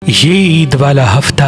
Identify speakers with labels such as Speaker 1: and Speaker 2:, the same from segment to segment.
Speaker 1: یہ عید والا ہفتہ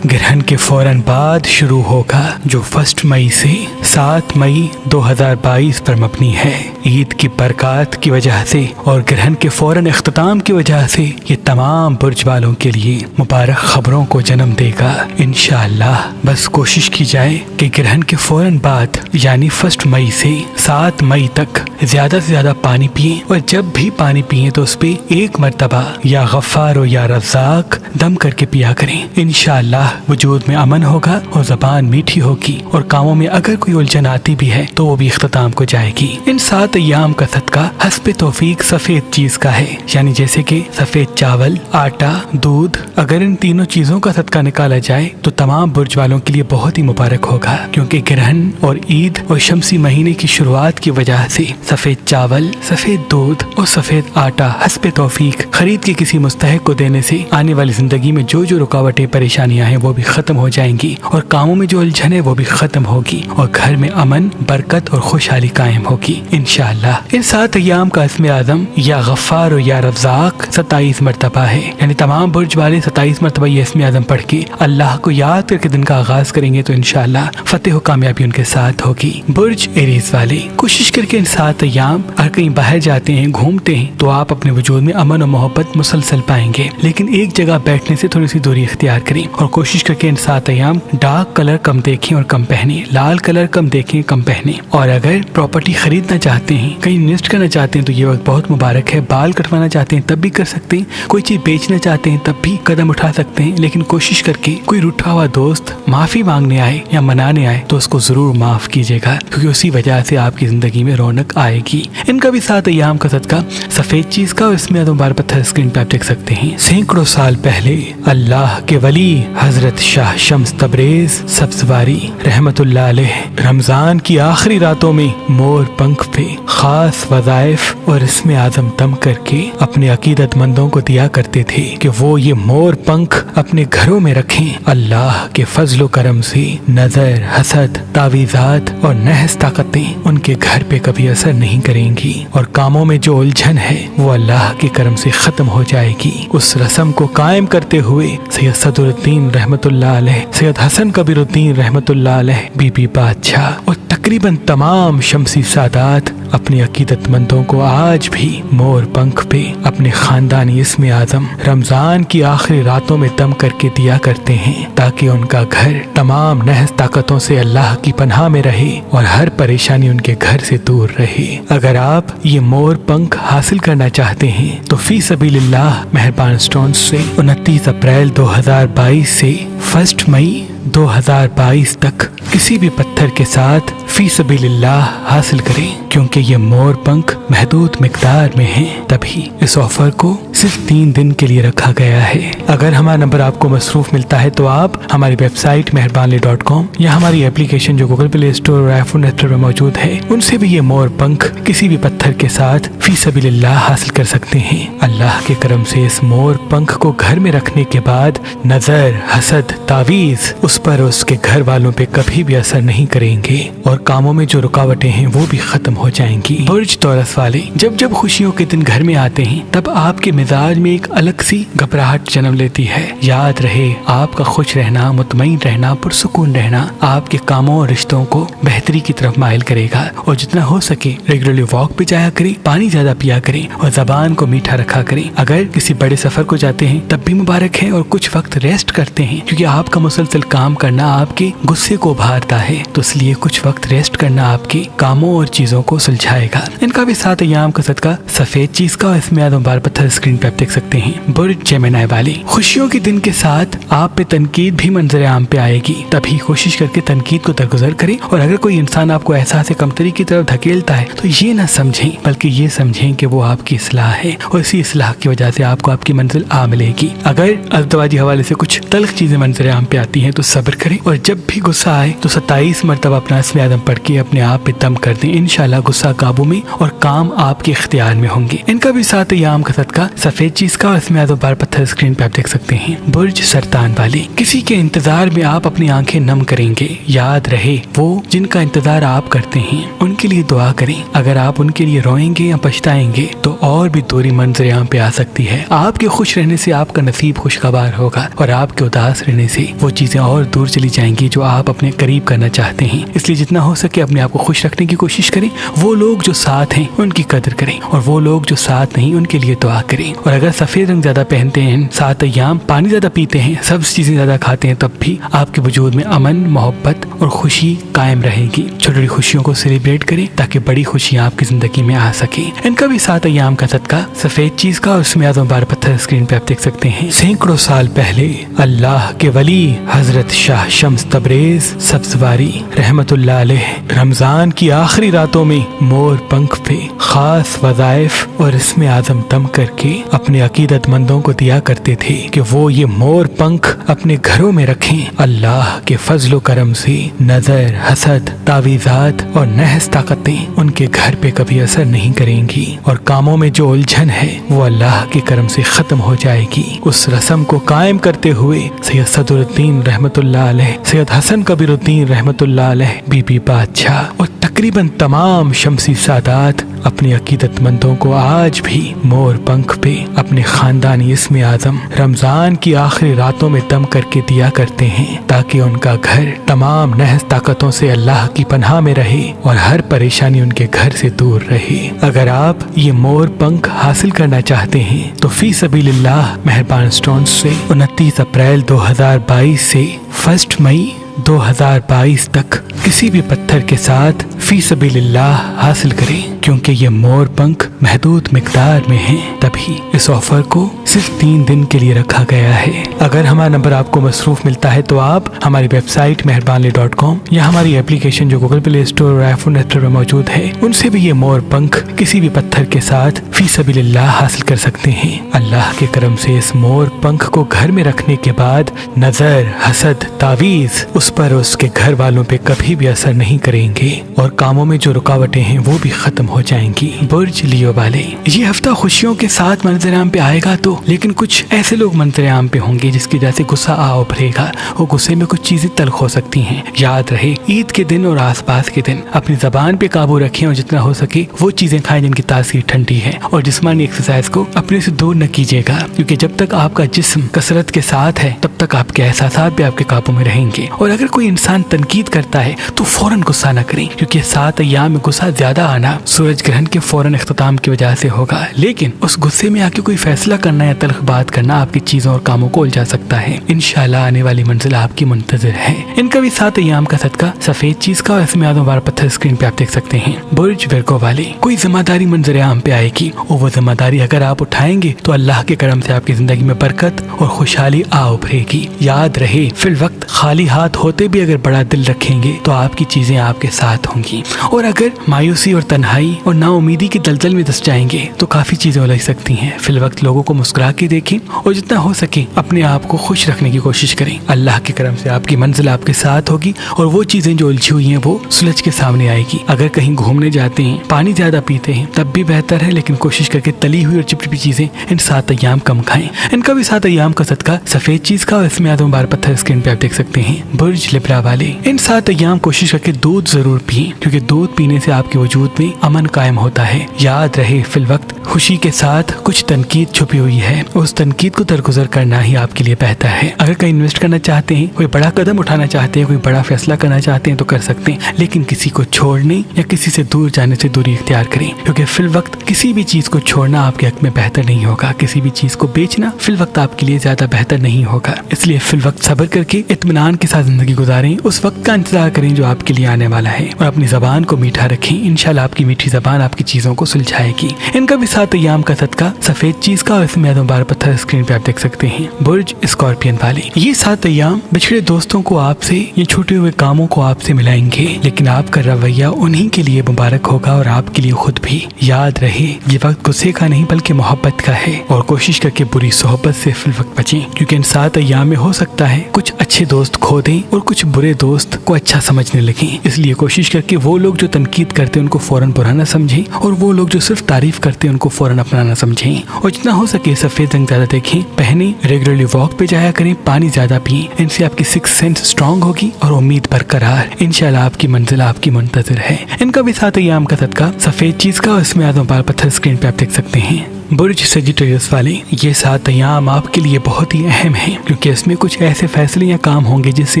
Speaker 1: گرہن کے فوراً بعد شروع ہوگا جو 1 مئی سے 7 مئی 2022 پر مبنی ہے۔ عید کی برکات کی وجہ سے اور گرہن کے فوراً اختتام کی وجہ سے یہ تمام برج والوں کے لیے مبارک خبروں کو جنم دے گا انشاءاللہ۔ بس کوشش کی جائے کہ گرہن کے فوراً بعد یعنی 1 مئی سے 7 مئی تک زیادہ سے زیادہ پانی پئیں، اور جب بھی پانی پئیں تو اس پہ 1 مرتبہ یا غفار و یا رزاق دم کر کے پیا کریں۔ انشاءاللہ وجود میں امن ہوگا اور زبان میٹھی ہوگی، اور کاموں میں اگر کوئی الجھن آتی بھی ہے تو وہ بھی اختتام کو جائے گی۔ ان 7 ایام کا صدقہ حسب توفیق سفید چیز کا ہے، یعنی جیسے کہ سفید چاول، آٹا، دودھ۔ اگر ان تینوں چیزوں کا صدقہ نکالا جائے تو تمام برج والوں کے لیے بہت ہی مبارک ہوگا، کیونکہ گرہن اور عید اور شمسی مہینے کی شروعات کی وجہ سے سفید چاول، سفید دودھ اور سفید آٹا حسب توفیق خرید کے کسی مستحق کو دینے سے آنے والی زندگی میں جو رکاوٹیں پریشانیاں ہیں وہ بھی ختم ہو جائیں گی، اور کاموں میں جو الجھن ہے وہ بھی ختم ہوگی، اور گھر میں امن، برکت اور خوشحالی قائم ہوگی انشاءاللہ۔ ان 7 ایام کا اسم اعظم یا غفار و یا رزاق 27 مرتبہ ہے، یعنی تمام برج والے 27 مرتبہ یہ اسم اعظم پڑھ کے اللہ کو یاد کر کے دن کا آغاز کریں گے تو انشاءاللہ فتح و کامیابی ان کے ساتھ ہوگی۔ برج ایریز والے کوشش کر کے ان 7 ایام اگر کہیں باہر جاتے ہیں، گھومتے ہیں، تو آپ اپنے وجود میں امن و محبت مسلسل پائیں گے، لیکن ایک جگہ بیٹھنے سے تھوڑی سی دوری اختیار کریں، اور کوشش کر کے ان 7 ایام ڈارک کلر کم دیکھیں اور کم پہنیں، لال کلر کم دیکھیں، کم پہنیں۔ اور اگر پراپرٹی خریدنا چاہتے ہیں، کہیں انویسٹ کرنا چاہتے ہیں تو یہ وقت بہت مبارک ہے۔ بال کٹوانا چاہتے ہیں تب بھی کر سکتے ہیں، کوئی چیز بیچنا چاہتے ہیں تب بھی قدم اٹھا سکتے ہیں، لیکن کوشش کر کے کوئی روٹھا ہوا دوست معافی مانگنے آئے یا منانے آئے تو اس کو ضرور معاف کیجیے گا، کیونکہ اسی وجہ سے آپ کی زندگی میں رونق آئے گی۔ ان کا بھی 7 ایام کا صدقہ سفید چیز کا، اور اس میں مبارک پتھر اسکرین پہ آپ دیکھ سکتے ہیں۔ سینکڑوں سال پہلے اللہ کے ولی حضرت شاہ شمس تبریز سبزواری رحمت اللہ علیہ رمضان کی آخری راتوں میں مور پنکھ پہ خاص وظائف اور اسم اعظم دم کر کے اپنے عقیدت مندوں کو دیا کرتے تھے کہ وہ یہ مور پنکھ اپنے گھروں میں رکھیں۔ اللہ کے فضل و کرم سے نظر، حسد، تعویذات اور نحس طاقتیں ان کے گھر پہ کبھی اثر نہیں کریں گی، اور کاموں میں جو الجھن ہے وہ اللہ کے کرم سے ختم ہو جائے گی۔ اس رسم کو قائم کرتے ہوئے سید صدر الدین رحمت اللہ علیہ، سید حسن کبیر الدین رحمت اللہ علیہ، بی بی بادشاہ اور تقریباً تمام شمسی سادات اپنے عقیدت مندوں کو آج بھی مور پنکھ پہ اپنے خاندانی اسم اعظم رمضان کی آخری راتوں میں دم کر کے دیا کرتے ہیں، تاکہ ان کا گھر تمام نحس طاقتوں سے اللہ کی پناہ میں رہے اور ہر پریشانی ان کے گھر سے دور رہے۔ اگر آپ یہ مور پنکھ حاصل کرنا چاہتے ہیں تو فی سبیل اللہ مہربان سٹونز سے 29 اپریل 2022 سے 1 مئی 2022 تک کسی بھی پتھر کے ساتھ فی سبیل اللہ حاصل کریں، کیونکہ یہ مور پنکھ محدود مقدار میں ہیں، تبھی اس آفر کو صرف 3 دن کے لیے رکھا گیا ہے۔ اگر ہمارا نمبر آپ کو مصروف ملتا ہے تو آپ ہماری ویب سائٹ مہربانلی.com یا ہماری اپلیکیشن جو گوگل پلے اسٹور اور آئی فون اسٹور میں موجود ہے ان سے بھی یہ مور پنکھ کسی بھی پتھر کے ساتھ فی سبیل اللہ حاصل کر سکتے ہیں۔ اللہ کے کرم سے اس مور پنکھ کو گھر میں رکھنے کے بعد نظر، حسد، تعویذ اس پر اس کے گھر والوں پہ کبھی بھی اثر نہیں کریں گے، اور کاموں میں جو رکاوٹیں ہیں وہ بھی ختم ہو جائیں گی۔ برج توراس والے جب خوشیوں کے دن گھر میں آتے ہیں تب آپ کے مزاج میں ایک الگ سی گھبراہٹ جنم لیتی ہے۔ یاد رہے آپ کا خوش رہنا، مطمئن رہنا، پرسکون رہنا آپ کے کاموں اور رشتوں کو بہتری کی طرف مائل کرے گا، اور جتنا ہو سکے ریگولرلی واک پہ جایا کریں، پانی زیادہ پیا کریں اور زبان کو میٹھا رکھا کریں۔ اگر کسی بڑے سفر کو جاتے ہیں تب بھی مبارک ہے، اور کچھ وقت ریسٹ کرتے ہیں، کیونکہ آپ کا مسلسل کام کرنا آپ کے غصے کو ابھارتا ہے، تو اس لیے کچھ وقت ریسٹ کرنا آپ کے کاموں اور چیزوں کو سلجھائے گا۔ ان کا بھی 7 ایام کا صدقہ سفید چیز کا، اس میں مبارک پتھر اسکرین پہ آپ دیکھ سکتے ہیں۔ برج جیمنائی والے خوشیوں کے دن کے ساتھ آپ پہ تنقید بھی منظر عام پہ آئے گی، تبھی کوشش کر کے تنقید کو درگزر کریں، اور اگر کوئی انسان آپ کو احساس کمتری کی طرف دھکیلتا ہے تو یہ نہ سمجھیں بلکہ یہ سمجھیں کہ وہ آپ کی اصلاح ہے، اور اسی اصلاح کی وجہ سے آپ کو آپ کی منزل آ ملے گی۔ اگر ازدواجی حوالے سے کچھ تلخ چیزیں منظر عام پہ آتی ہیں تو صبر کریں اور جب بھی غصہ آئے تو 27 مرتبہ اپنا اسم اعظم پڑھ کے اپنے آپ پہ دم کر دیں، انشاءاللہ غصہ قابو میں اور کام آپ کے اختیار میں ہوں گے۔ ان کا بھی 7 ایام کا صدقہ سفید چیز کا اور اسم اعظم بار پتھر اسکرین پہ آپ دیکھ سکتے ہیں۔ برج سرطان والے، کسی کے انتظار میں آپ اپنی آنکھیں نم کریں گے، یاد رہے وہ جن کا انتظار آپ کرتے ہیں ان کے لیے دعا کریں۔ اگر آپ ان کے لیے روئیں گے یا پچھتائیں گے تو اور بھی دوری منظر عام پہ آ سکتی ہے۔ آپ کے خوش رہنے سے آپ کا نصیب خوشگوار ہوگا اور آپ کے اداس رہنے سے وہ چیزیں اور دور چلی جائیں گی جو آپ اپنے قریب کرنا چاہتے ہیں۔ اس لیے جتنا ہو سکے اپنے آپ کو خوش رکھنے کی کوشش کریں، وہ لوگ جو ساتھ ہیں ان کی قدر کریں اور وہ لوگ جو ساتھ نہیں ان کے لیے دعا کریں۔ اور اگر سفید رنگ زیادہ پہنتے ہیں، 7 ایام پانی زیادہ پیتے ہیں، سبز چیزیں زیادہ کھاتے ہیں، تب بھی آپ کے وجود میں امن، محبت اور خوشی قائم رہے گی۔ چھوٹی چھوٹی خوشیوں کو سیلیبریٹ کریں تاکہ بڑی خوشیاں آپ کی زندگی میں آ سکیں۔ ان کا بھی 7 ایام کا صدقہ سفید چیز کا اور اسم اعظم بار پتھر اسکرین پہ آپ دیکھ سکتے ہیں۔ سینکڑوں سال پہلے اللہ کے ولی حضرت شاہ شمس تبریز سبزواری رحمت اللہ علیہ رمضان کی آخری راتوں میں مور پنکھ پہ خاص وظائف اور اسم اعظم دم کر کے اپنے عقیدت مندوں کو دیا کرتے تھے کہ وہ یہ مور پنکھ اپنے گھروں میں رکھیں۔ اللہ کے فضل و کرم سے نظر، حسد، تعویذات اور نحس طاقتیں ان کے گھر پہ کبھی اثر نہیں کریں گی اور کاموں میں جو الجھن ہے وہ اللہ کے کرم سے ختم ہو جائے گی۔ اس رسم کو قائم کرتے ہوئے سید صدر الدین رحمت اللہ علیہ، سید حسن کبیر الدین رحمت اللہ علیہ، بی بی بادشاہ اور تقریباً تمام شمسی سادات اپنے عقیدت مندوں کو آج بھی مور پنکھ پہ اپنے خاندانی اسم اعظم رمضان کی آخری راتوں میں دم کر کے دیا کرتے ہیں تاکہ ان کا گھر تمام نحس طاقتوں سے اللہ کی پناہ میں رہے اور ہر پریشانی ان کے گھر سے دور رہے۔ اگر آپ یہ مور پنکھ حاصل کرنا چاہتے ہیں تو فی سبیل اللہ مہربان سٹونز سے 29 اپریل 2022 سے 1 مئی 2022 تک کسی بھی پتھر کے ساتھ فی سبیل اللہ حاصل کریں، کیونکہ یہ مور پنکھ محدود مقدار میں ہیں، تبھی اس آفر کو صرف 3 دن کے لیے رکھا گیا ہے۔ اگر ہمارا نمبر آپ کو مصروف ملتا ہے تو آپ ہماری ویب سائٹ مہربانلی.com یا ہماری اپلیکیشن جو گوگل پلے اسٹور اور آئی فون اسٹور میں موجود ہے ان سے بھی یہ مور پنکھ کسی بھی پتھر کے ساتھ فی سبیل اللہ حاصل کر سکتے ہیں۔ اللہ کے کرم سے اس مور پنکھ کو گھر میں رکھنے کے بعد نظر، حسد، تعویذ اس پر اس کے گھر والوں پہ کبھی بھی اثر نہیں کریں گے اور کاموں میں جو رکاوٹیں ہیں وہ بھی ختم ہو جائیں گی۔ برج لیو والے، یہ ہفتہ خوشیوں کے ساتھ منظر عام پہ آئے گا تو لیکن کچھ ایسے لوگ منظر عام پہ ہوں گے جس کی وجہ سے غصہ آ ابھرے گا اور غصے میں کچھ چیزیں تلخ ہو سکتی ہیں۔ یاد رہے عید کے دن اور آس پاس کے دن اپنی زبان پہ قابو رکھیں اور جتنا ہو سکے وہ چیزیں کھائیں جن کی تاثیر ٹھنڈی ہے، اور جسمانی ایکسرسائز کو اپنے سے دور نہ کیجیے گا، کیونکہ جب تک آپ کا جسم کثرت کے ساتھ ہے تب تک آپ کے احساسات بھی آپ کے قابو میں رہیں گے۔ اور اگر کوئی انسان تنقید کرتا ہے تو فوراً غصہ نہ کریں، کیونکہ 7 ایام میں غصہ زیادہ آنا سورج گرہن کے فوراً اختتام کی وجہ سے ہوگا، لیکن اس غصے میں آ کے کوئی فیصلہ کرنا یا تلخ بات کرنا آپ کی چیزوں اور کاموں کو الجھا سکتا ہے۔ انشاءاللہ آنے والی منزل آپ کی منتظر ہے۔ ان کا بھی 7 ایام کا صدقہ سفید چیز کا اور اسم اعظم بار پتھر اسکرین پہ آپ دیکھ سکتے ہیں۔ برج ورگو والے، کوئی ذمہ داری منظر عام پہ آئے گی اور وہ ذمہ داری اگر آپ اٹھائیں گے تو اللہ کے کرم سے آپ کی زندگی میں برکت اور خوشحالی آ ابھرے گی۔ یاد رہے فی الوقت خالی ہاتھ ہوتے بھی اگر بڑا دل رکھیں گے تو آپ کی چیزیں آپ کے ساتھ ہوں گی، اور اگر مایوسی اور تنہائی اور نا امیدی کی دلدل میں دس جائیں گے تو کافی چیزیں الجھ سکتی ہیں۔ فی الوقت لوگوں کو مسکرا کے دیکھیں اور جتنا ہو سکے اپنے آپ کو خوش رکھنے کی کوشش کریں۔ اللہ کے کرم سے آپ کی منزل آپ کے ساتھ ہوگی اور وہ چیزیں جو الجھی ہوئی ہیں وہ سلجھ کے سامنے آئے گی۔ اگر کہیں گھومنے جاتے ہیں، پانی زیادہ پیتے ہیں تب بھی بہتر ہے، لیکن کوشش کر کے تلی ہوئی اور چپچپی چیزیں ان 7 ایام کم کھائیں۔ ان کا بھی 7 ایام کا صدقہ سفید چیز کا اور اسم اعظم بار پتھر اسکرین پہ آپ دیکھ سکتے ہیں۔ برج لبرا والے، ان 7 ایام کوشش کر کے دودھ ضرور پئیں، کیونکہ دودھ پینے سے آپ کے وجود میں امن قائم ہوتا ہے۔ یاد رہے فی الوقت خوشی کے ساتھ کچھ تنقید چھپی ہوئی ہے، اس تنقید کو درگزر کرنا ہی آپ کے لیے بہتر ہے۔ اگر کہیں انویسٹ کرنا چاہتے ہیں، کوئی بڑا قدم اٹھانا چاہتے ہیں، کوئی بڑا فیصلہ کرنا چاہتے ہیں تو کر سکتے ہیں، لیکن کسی کو چھوڑنے یا کسی سے دور جانے سے دوری اختیار کریں، کیونکہ فی الوقت کسی بھی چیز کو چھوڑنا آپ کے حق میں بہتر نہیں ہوگا، کسی بھی چیز کو بیچنا فی الوقت آپ کے لیے زیادہ بہتر نہیں ہوگا۔ اس لیے فی الوقت صبر کر کے اطمینان کے ساتھ زندگی گزاریں، اس وقت کا انتظار کریں جو آپ کے لیے آنے والا ہے، اور اپنی زبان کو میٹھا رکھیں۔ انشاءاللہ آپ کی میٹھی زبان آپ کی چیزوں کو سلجھائے گی۔ ان کا بھی 7 ایام کا صدقہ سفید چیز کا اور اسم اعظم بار پتھر اسکرین پہ آپ دیکھ سکتے ہیں۔ برج اسکارپین والے، یہ 7 ایام بچھڑے دوستوں کو آپ سے یا چھوٹے ہوئے کاموں کو آپ سے ملائیں گے، لیکن آپ کا رویہ انہی کے لیے مبارک ہوگا اور آپ کے لیے خود بھی۔ یاد رہے یہ وقت غصے کا نہیں بلکہ محبت کا ہے، اور کوشش کر کے بری صحبت سے فی الوقت بچیں، کیونکہ ان 7 ایام میں ہو سکتا ہے کچھ اچھے دوست کھو دیں اور کچھ برے دوست کو اچھا سمجھنے لگیں۔ اس لیے کوشش کر کے وہ لوگ جو تنقید کرتے ہیں ان کو فوراً برا نہ سمجھیں، اور وہ لوگ جو صرف تعریف کرتے ہیں ان کو فوراً اپنا نہ سمجھیں، اور جتنا ہو سکے سفید رنگ زیادہ دیکھیں، پہنیں، ریگولرلی واک پہ جایا کریں، پانی زیادہ پئیں، ان سے آپ کی 6th سینس اسٹرانگ ہوگی اور امید برقرار۔ انشاءاللہ آپ کی منزل آپ کی منتظر ہے۔ ان کا بھی 7 ایام کا صدقہ سفید چیز کا، اور اس میں اعظم بال پتھر اسکرین پہ آپ دیکھ سکتے ہیں۔ برج سیجیٹیریس والے، یہ 7 ایام آپ کے لیے بہت ہی اہم ہیں، کیونکہ اس میں کچھ ایسے فیصلے یا کام ہوں گے جس سے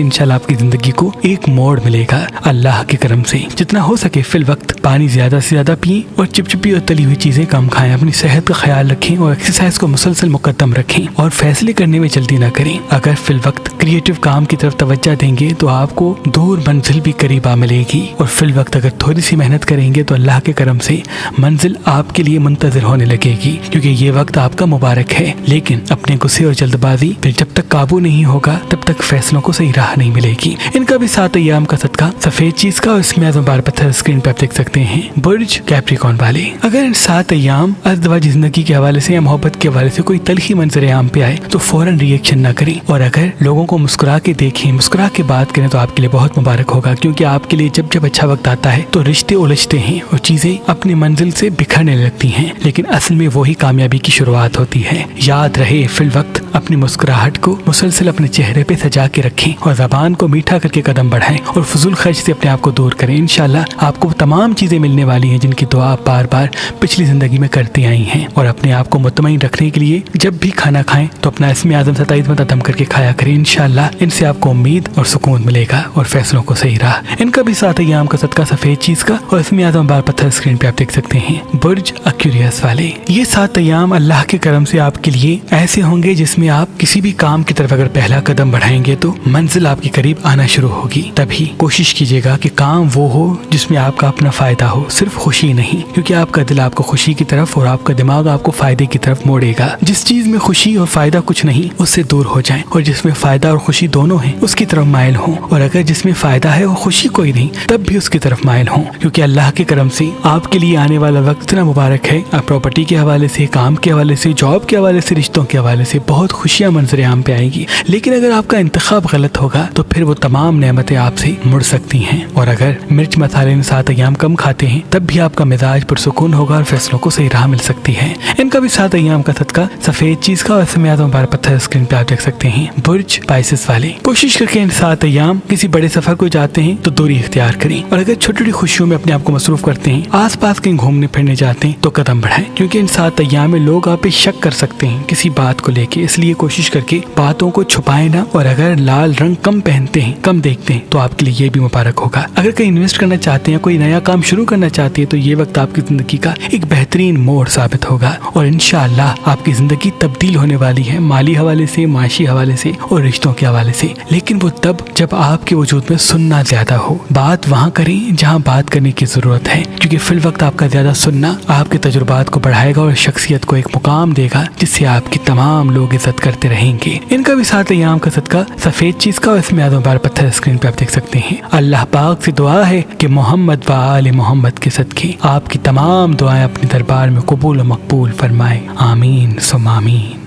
Speaker 1: انشاءاللہ آپ کی زندگی کو ایک موڑ ملے گا اللہ کے کرم سے۔ جتنا ہو سکے فی الوقت پانی زیادہ سے زیادہ پئیں، اور چپچپی اور تلی ہوئی چیزیں کم کھائیں، اپنی صحت کا خیال رکھیں اور ایکسرسائز کو مسلسل مقدم رکھیں، اور فیصلے کرنے میں جلدی نہ کریں۔ اگر فی الوقت کریٹو کام کی طرف توجہ دیں گے تو آپ کو دور منزل بھی قریب آ ملے گی، اور فی الوقت اگر تھوڑی سی محنت کریں گے تو اللہ کے کرم سے منزل آپ کے لیے منتظر ہونے لگے گی، کیونکہ یہ وقت آپ کا مبارک ہے۔ لیکن اپنے غصے اور جلد بازی پھر جب تک قابو نہیں ہوگا تب تک فیصلوں کو صحیح راہ نہیں ملے گی۔ ان کا بھی 7 ایام کا صدقہ سفید چیز کا، اور اس میں اعظم بال پتھر اسکرین پہ آپ دیکھ سکتے ہیں۔ برج کیپریکون والے، اگر ان 7 ایام ازدواجی زندگی کے حوالے سے یا محبت کے حوالے سے کوئی تلخی منظر عام پہ آئے تو فوراً ریئیکشن نہ کریں، اور اگر لوگوں کو مسکرا کے دیکھیں، مسکرا کے بات کریں تو آپ کے لیے بہت مبارک ہوگا، کیونکہ آپ کے لیے جب اچھا وقت آتا ہے تو رشتے الجھتے ہیں اور چیزیں اپنی منزل سے بکھرنے لگتی ہیں، لیکن اصل میں وہی کامیابی کی شروعات ہوتی ہے۔ یاد رہے فی الوقت اپنی مسکراہٹ کو مسلسل اپنے چہرے پہ سجا کے رکھیں، اور زبان کو میٹھا کر کے قدم بڑھائیں، اور فضول خرچ سے اپنے آپ کو دور کریں۔ انشاءاللہ آپ کو تمام چیزیں ملنے والی ہیں جن کی دعا آپ بار بار پچھلی زندگی میں کرتے آئی ہیں، اور اپنے آپ کو مطمئن رکھنے کے لیے جب بھی کھانا کھائیں تو اپنا اسم اعظم 27 مرتبہ دم کر کے کھایا کریں۔ انشاءاللہ ان سے آپ کو امید اور سکون ملے گا اور فیصلوں کو صحیح راہ۔ ان کا بھی 7 ایام کا صدقہ سفید چیز کا، اور اسم اعظم بال پتھر اسکرین پہ آپ دیکھ سکتے ہیں۔ برج ایکویریس والے، یہ 7 ایام اللہ کے کرم سے آپ کے لیے ایسے ہوں گے جس میں آپ کسی بھی کام کی طرف اگر پہلا قدم بڑھائیں گے تو منزل آپ کے قریب آنا شروع ہوگی۔ تبھی کوشش کیجیے گا کہ کام وہ ہو جس میں آپ کا اپنا فائدہ ہو، صرف خوشی نہیں، کیونکہ آپ کا دل آپ کو خوشی کی طرف اور آپ کا دماغ آپ کو فائدے کی طرف موڑے گا۔ جس چیز میں خوشی اور فائدہ کچھ نہیں اس سے دور ہو جائیں، اور جس میں فائدہ اور خوشی دونوں ہیں اس کی طرف مائل ہوں، اور اگر جس میں فائدہ ہے اور خوشی کوئی نہیں تب بھی اس کی طرف مائل ہوں، کیونکہ اللہ کے کرم سے آپ کے لیے آنے والا وقت اتنا مبارک ہے۔ آپ پراپرٹی کے حوالے سے، کام کے حوالے سے، جاب کے حوالے سے، رشتوں کے حوالے سے بہت خوشیاں منظر عام پہ آئیں گی، لیکن اگر آپ کا انتخاب غلط ہوگا تو پھر وہ تمام نعمتیں آپ سے مڑ سکتی ہیں۔ اور اگر مرچ مسالے ان 7 ایام کم کھاتے ہیں تب بھی آپ کا مزاج پرسکون ہوگا اور فیصلوں کو صحیح راہ مل سکتی ہے۔ ان کا بھی 7 ایام کا صدقہ سفید چیز کا، اور اسم اعظم بال پتھر اسکرین پہ آپ دیکھ سکتے ہیں۔ برج پائسس والے، کوشش کر کے ان 7 ایام کسی بڑے سفر کو جاتے ہیں تو دوری اختیار کریں، اور اگر چھوٹی چھوٹی خوشیوں میں اپنے آپ کو مصروف کرتے ہیں، آس پاس کہیں گھومنے پھرنے جاتے ہیں تو قدم بڑھائیں، کیونکہ ان 7 ایام میں لوگ آپ پہ شک کر سکتے ہیں کسی بات کو لے کے، اس لیے کوشش کر کے باتوں کو چھپائیں نہ، اور اگر لال رنگ کم پہنتے ہیں، کم دیکھتے ہیں تو آپ کے لیے یہ بھی مبارک ہوگا۔ اگر کہیں انویسٹ کرنا چاہتے ہیں، کوئی نیا کام شروع کرنا چاہتے ہیں تو یہ وقت آپ کی زندگی کا ایک بہترین موڑ ثابت ہوگا، اور انشاءاللہ آپ کی زندگی تبدیل ہونے والی ہے، مالی حوالے سے، معاشی حوالے سے اور رشتوں کے حوالے سے، لیکن وہ تب جب آپ کے وجود میں سننا زیادہ ہو۔ بات وہاں کریں جہاں بات کرنے کی ضرورت ہے، کیونکہ فی الوقت آپ کا زیادہ سننا آپ کے تجربات کو بڑھائے گا اور شخصیت کو ایک مقام دے گا جس سے آپ کی تمام لوگ عزت کرتے رہیں گے۔ ان کا بھی 7 ایام کا صدقہ سفید چیز کا، اور اس میں اعظم بال پتھر اسکرین پہ آپ دیکھ سکتے ہیں۔ اللہ پاک سے دعا ہے کہ محمد و آل محمد کے صدقے آپ کی تمام دعائیں اپنے دربار میں قبول و مقبول فرمائے، آمین ثم آمین۔